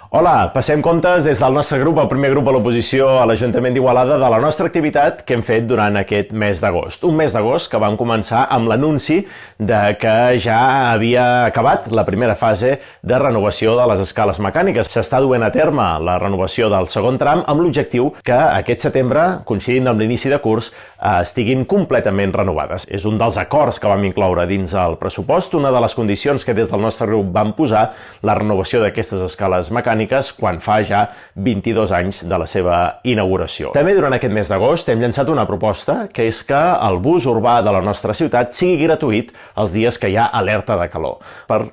Hola, passem comptes des del nostre grup, el primer grup a l'oposició a l'Ajuntament d'Igualada, de la nostra activitat que hem fet durant aquest mes d'agost. Un mes d'agost que vam començar amb l'anunci de que ja havia acabat la primera fase de renovació de les escales mecàniques. S'està duent a terme la renovació del segon tram amb l'objectiu que aquest setembre, coincidint amb l'inici de curs, estiguin completament renovades. És un dels acords que vam incloure dins el pressupost, una de les condicions que des del nostre grup vam posar, la renovació d'aquestes escales mecàniques quan fa ja 22 anys de la seva inauguració. També durant aquest mes d'agost hem llançat una proposta, que és que el bus urbà de la nostra ciutat sigui gratuït els dies que hi ha alerta de calor, per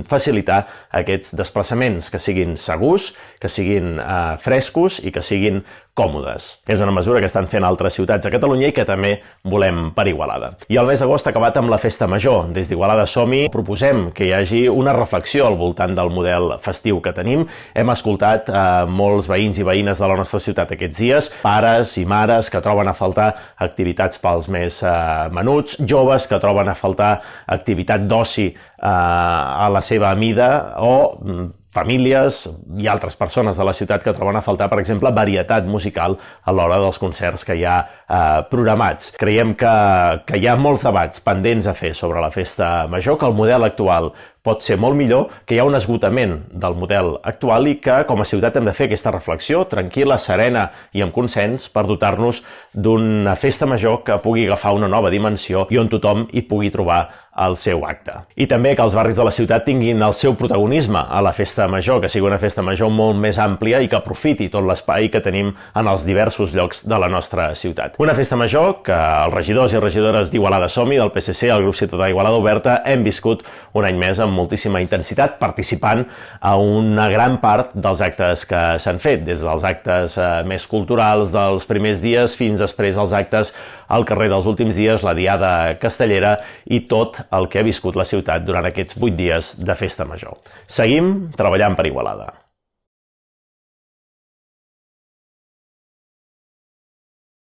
facilitar aquests desplaçaments, que siguin segurs, que siguin frescos i que siguin còmodes. És una mesura que estan fent altres ciutats a Catalunya i que també volem per Igualada. I el mes d'agost ha acabat amb la Festa Major. Des d'Igualada Som-hi proposem que hi hagi una reflexió al voltant del model festiu que tenim. Hem escoltat molts veïns i veïnes de la nostra ciutat aquests dies, pares i mares que troben a faltar activitats pels més menuts, joves que troben a faltar activitat d'oci a la seva mida o famílies i altres persones de la ciutat que troben a faltar, per exemple, varietat musical a l'hora dels concerts que hi ha programats. Creiem que hi ha molts debats pendents a fer sobre la Festa Major, que el model actual pot ser molt millor, que hi ha un esgotament del model actual i que com a ciutat hem de fer aquesta reflexió tranquil·la, serena i amb consens per dotar-nos d'una festa major que pugui agafar una nova dimensió i on tothom hi pugui trobar el seu acte. I també que els barris de la ciutat tinguin el seu protagonisme a la festa major, que sigui una festa major molt més àmplia i que aprofiti tot l'espai que tenim en els diversos llocs de la nostra ciutat. Una festa major que els regidors i regidores d'Igualada Som-hi, del PSC, el grup ciutadà Igualada Oberta, hem viscut un any més amb moltíssima intensitat, participant a una gran part dels actes que s'han fet, des dels actes més culturals dels primers dies fins després als actes al carrer dels últims dies, la Diada Castellera i tot el que ha viscut la ciutat durant aquests 8 dies de Festa Major. Seguim treballant per Igualada.